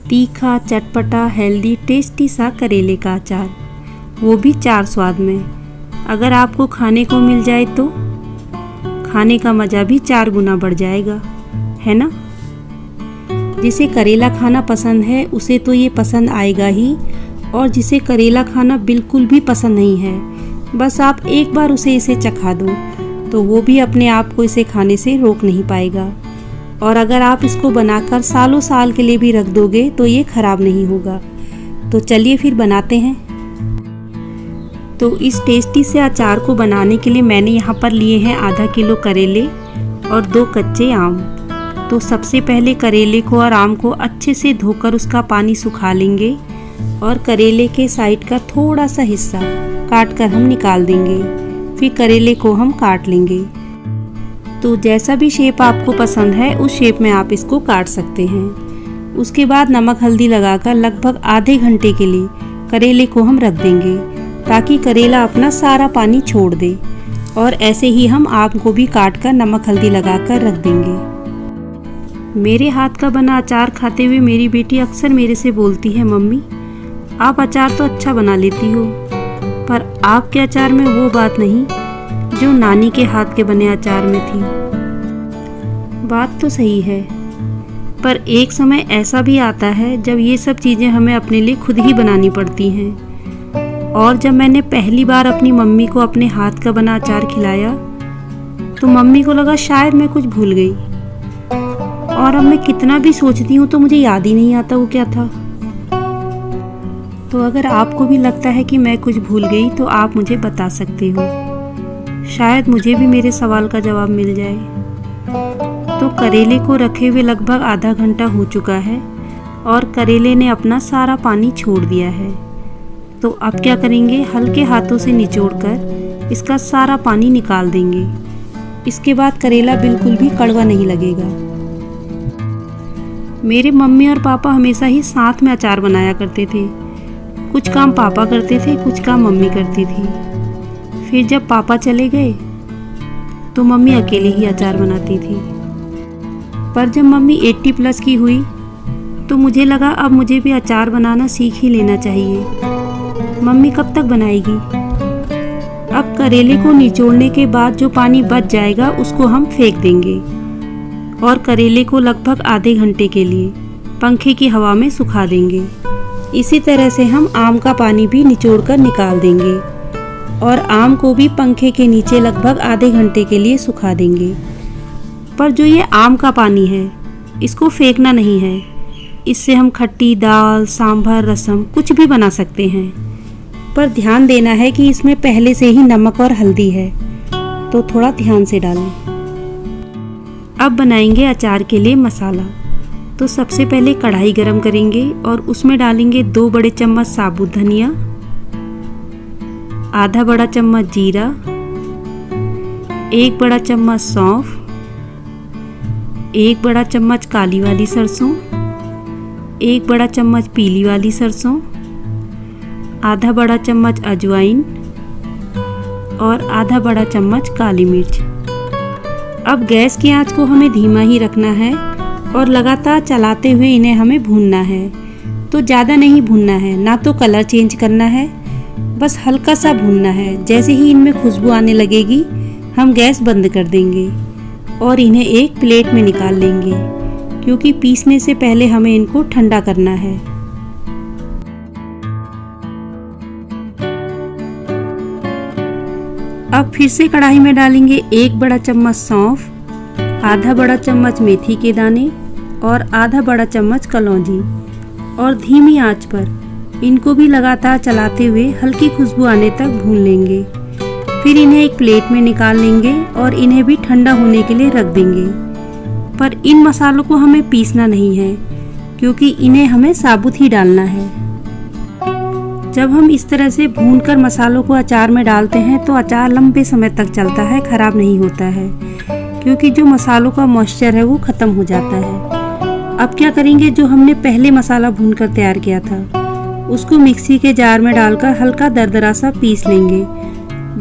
तीखा चटपटा healthy tasty सा करेले का अचार, वो भी 4 स्वाद में। अगर आपको खाने को मिल जाए तो खाने का मज़ा भी 4 गुना बढ़ जाएगा, है ना। जिसे करेला खाना पसंद है उसे तो ये पसंद आएगा ही, और जिसे करेला खाना बिल्कुल भी पसंद नहीं है, बस आप एक बार उसे इसे चखा दो तो वो भी अपने आप को इसे खाने से रोक नहीं पाएगा। और अगर आप इसको बनाकर सालों साल के लिए भी रख दोगे तो ये ख़राब नहीं होगा। तो चलिए फिर बनाते हैं। तो इस टेस्टी से अचार को बनाने के लिए मैंने यहाँ पर लिए हैं आधा किलो करेले और 2 कच्चे आम। तो सबसे पहले करेले को और आम को अच्छे से धोकर उसका पानी सुखा लेंगे और करेले के साइड का थोड़ा सा हिस्सा काट कर हम निकाल देंगे। फिर करेले को हम काट लेंगे। तो जैसा भी शेप आपको पसंद है उस शेप में आप इसको काट सकते हैं। उसके बाद नमक हल्दी लगाकर लगभग आधे घंटे के लिए करेले को हम रख देंगे ताकि करेला अपना सारा पानी छोड़ दे। और ऐसे ही हम आम को भी काट कर नमक हल्दी लगाकर रख देंगे। मेरे हाथ का बना अचार खाते हुए मेरी बेटी अक्सर मेरे से बोलती है, मम्मी आप अचार तो अच्छा बना लेती हो, पर आपके अचार में वो बात नहीं जो नानी के हाथ के बने अचार में थी। बात तो सही है, पर एक समय ऐसा भी आता है जब ये सब चीज़ें हमें अपने लिए खुद ही बनानी पड़ती हैं। और जब मैंने पहली बार अपनी मम्मी को अपने हाथ का बना अचार खिलाया तो मम्मी को लगा शायद मैं कुछ भूल गई, और अब मैं कितना भी सोचती हूँ तो मुझे याद ही नहीं आता वो क्या था। तो अगर आपको भी लगता है कि मैं कुछ भूल गई तो आप मुझे बता सकते हो, शायद मुझे भी मेरे सवाल का जवाब मिल जाए। तो करेले को रखे हुए लगभग आधा घंटा हो चुका है और करेले ने अपना सारा पानी छोड़ दिया है। तो अब क्या करेंगे, हल्के हाथों से निचोड़कर इसका सारा पानी निकाल देंगे। इसके बाद करेला बिल्कुल भी कड़वा नहीं लगेगा। मेरे मम्मी और पापा हमेशा ही साथ में अचार बनाया करते थे। कुछ काम पापा करते थे, कुछ काम मम्मी करती थी। फिर जब पापा चले गए तो मम्मी अकेले ही अचार बनाती थी। पर जब मम्मी 80 प्लस की हुई तो मुझे लगा अब मुझे भी अचार बनाना सीख ही लेना चाहिए। मम्मी कब तक बनाएगी। अब करेले को निचोड़ने के बाद जो पानी बच जाएगा उसको हम फेंक देंगे और करेले को लगभग आधे घंटे के लिए पंखे की हवा में सुखा देंगे। इसी तरह से हम आम का पानी भी निचोड़कर निकाल देंगे और आम को भी पंखे के नीचे लगभग आधे घंटे के लिए सुखा देंगे। पर जो ये आम का पानी है इसको फेंकना नहीं है। इससे हम खट्टी दाल, सांभर, रसम कुछ भी बना सकते हैं। पर ध्यान देना है कि इसमें पहले से ही नमक और हल्दी है, तो थोड़ा ध्यान से डालें। अब बनाएंगे अचार के लिए मसाला। तो सबसे पहले कढ़ाई गरम करेंगे और उसमें डालेंगे 2 बड़े चम्मच साबुत धनिया, आधा बड़ा चम्मच जीरा, 1 बड़ा चम्मच सौंफ, 1 बड़ा चम्मच काली वाली सरसों, 1 बड़ा चम्मच पीली वाली सरसों, आधा बड़ा चम्मच अजवाइन और आधा बड़ा चम्मच काली मिर्च। अब गैस की आंच को हमें धीमा ही रखना है और लगातार चलाते हुए इन्हें हमें भूनना है। तो ज़्यादा नहीं भूनना है, ना तो कलर चेंज करना है, बस हल्का सा भूनना है। जैसे ही इनमें खुशबू आने लगेगी हम गैस बंद कर देंगे और इन्हें एक प्लेट में निकाल लेंगे, क्योंकि पीसने से पहले हमें इनको ठंडा करना है। अब फिर से कढ़ाई में डालेंगे 1 बड़ा चम्मच सौंफ, आधा बड़ा चम्मच मेथी के दाने और आधा बड़ा चम्मच कलौंजी, और धीमी आंच पर इनको भी लगातार चलाते हुए हल्की खुशबू आने तक भून लेंगे। फिर इन्हें एक प्लेट में निकाल लेंगे और इन्हें भी ठंडा होने के लिए रख देंगे। पर इन मसालों को हमें पीसना नहीं है, क्योंकि इन्हें हमें साबुत ही डालना है। जब हम इस तरह से भूनकर मसालों को अचार में डालते हैं तो अचार लंबे समय तक चलता है, खराब नहीं होता है, क्योंकि जो मसालों का मॉइस्चर है वो ख़त्म हो जाता है। अब क्या करेंगे, जो हमने पहले मसाला भूनकर तैयार किया था उसको मिक्सी के जार में डालकर हल्का दरदरा सा पीस लेंगे।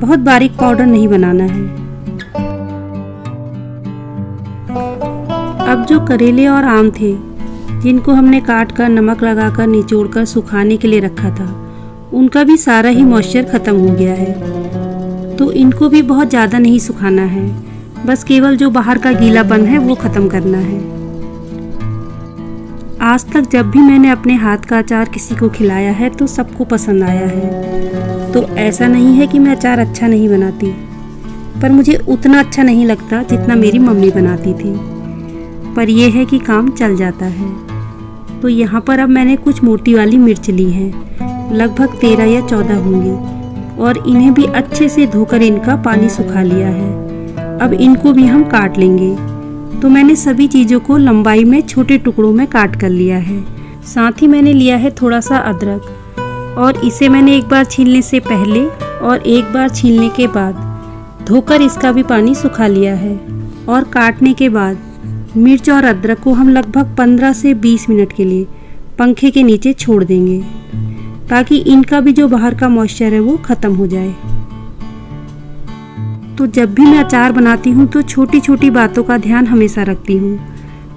बहुत बारीक पाउडर नहीं बनाना है। अब जो करेले और आम थे जिनको हमने काट कर नमक लगाकर निचोड़ कर सुखाने के लिए रखा था, उनका भी सारा ही मॉइस्चर ख़त्म हो गया है। तो इनको भी बहुत ज़्यादा नहीं सुखाना है, बस केवल जो बाहर का गीलापन है वो ख़त्म करना है। आज तक जब भी मैंने अपने हाथ का अचार किसी को खिलाया है तो सबको पसंद आया है। तो ऐसा नहीं है कि मैं अचार अच्छा नहीं बनाती, पर मुझे उतना अच्छा नहीं लगता जितना मेरी मम्मी बनाती थी। पर यह है कि काम चल जाता है। तो यहाँ पर अब मैंने कुछ मोटी वाली मिर्च ली है, लगभग 13 या 14 होंगी, और इन्हें भी अच्छे से धोकर इनका पानी सुखा लिया है। अब इनको भी हम काट लेंगे। तो मैंने सभी चीज़ों को लंबाई में छोटे टुकड़ों में काट कर लिया है। साथ ही मैंने लिया है थोड़ा सा अदरक, और इसे मैंने एक बार छीलने से पहले और एक बार छीलने के बाद धोकर इसका भी पानी सुखा लिया है। और काटने के बाद मिर्च और अदरक को हम लगभग 15 से 20 मिनट के लिए पंखे के नीचे छोड़ देंगे, ताकि इनका भी जो बाहर का मॉइस्चर है वो ख़त्म हो जाए। तो जब भी मैं अचार बनाती हूँ तो छोटी छोटी बातों का ध्यान हमेशा रखती हूँ,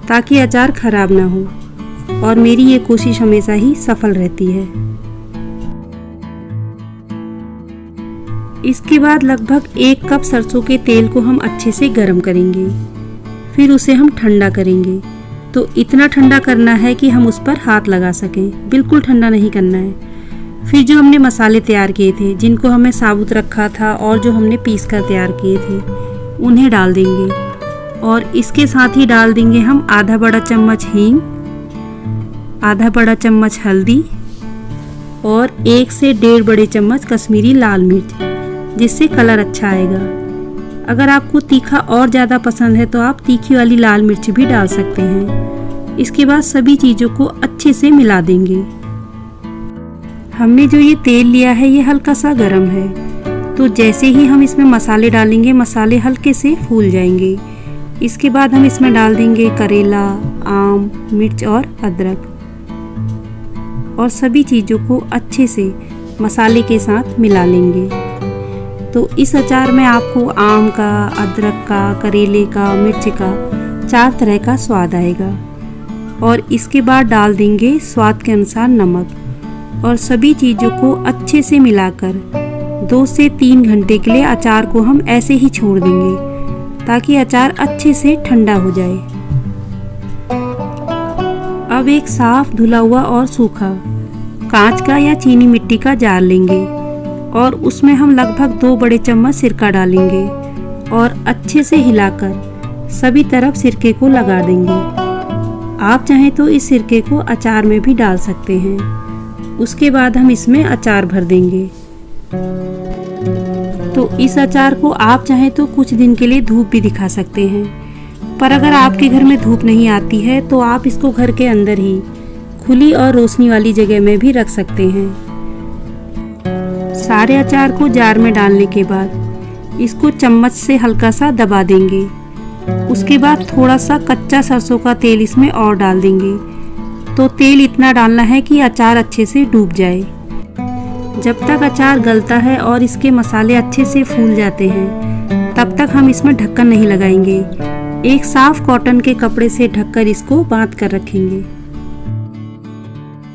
ताकि अचार खराब ना हो, और मेरी ये कोशिश हमेशा ही सफल रहती है। इसके बाद लगभग 1 कप सरसों के तेल को हम अच्छे से गर्म करेंगे, फिर उसे हम ठंडा करेंगे। तो इतना ठंडा करना है कि हम उस पर हाथ लगा सकें, बिल्कुल ठंडा नहीं करना है। फिर जो हमने मसाले तैयार किए थे, जिनको हमने साबुत रखा था और जो हमने पीस कर तैयार किए थे, उन्हें डाल देंगे। और इसके साथ ही डाल देंगे हम आधा बड़ा चम्मच हींग, आधा बड़ा चम्मच हल्दी और 1 से 1.5 बड़े चम्मच कश्मीरी लाल मिर्च, जिससे कलर अच्छा आएगा। अगर आपको तीखा और ज़्यादा पसंद है तो आप तीखी वाली लाल मिर्च भी डाल सकते हैं। इसके बाद सभी चीज़ों को अच्छे से मिला देंगे। हमने जो ये तेल लिया है ये हल्का सा गर्म है, तो जैसे ही हम इसमें मसाले डालेंगे, मसाले हल्के से फूल जाएंगे। इसके बाद हम इसमें डाल देंगे करेला, आम, मिर्च और अदरक, और सभी चीज़ों को अच्छे से मसाले के साथ मिला लेंगे। तो इस अचार में आपको आम का, अदरक का, करेले का, मिर्च का 4 तरह का स्वाद आएगा। और इसके बाद डाल देंगे स्वाद के अनुसार नमक, और सभी चीज़ों को अच्छे से मिलाकर 2 से 3 घंटे के लिए अचार को हम ऐसे ही छोड़ देंगे, ताकि अचार अच्छे से ठंडा हो जाए। अब एक साफ धुला हुआ और सूखा कांच का या चीनी मिट्टी का जार लेंगे, और उसमें हम लगभग 2 बड़े चम्मच सिरका डालेंगे और अच्छे से हिलाकर सभी तरफ सिरके को लगा देंगे। आप चाहें तो इस सिरके को अचार में भी डाल सकते हैं। उसके बाद हम इसमें अचार भर देंगे। तो इस अचार को आप चाहें तो कुछ दिन के लिए धूप भी दिखा सकते हैं, पर अगर आपके घर में धूप नहीं आती है तो आप इसको घर के अंदर ही खुली और रोशनी वाली जगह में भी रख सकते हैं। सारे अचार को जार में डालने के बाद इसको चम्मच से हल्का सा दबा देंगे। उसके बाद थोड़ा सा कच्चा सरसों का तेल इसमें और डाल देंगे। तो तेल इतना डालना है कि अचार अच्छे से डूब जाए। जब तक अचार गलता है और इसके मसाले अच्छे से फूल जाते हैं, तब तक हम इसमें ढक्कन नहीं लगाएंगे। एक साफ कॉटन के कपड़े से ढककर इसको बांध कर रखेंगे।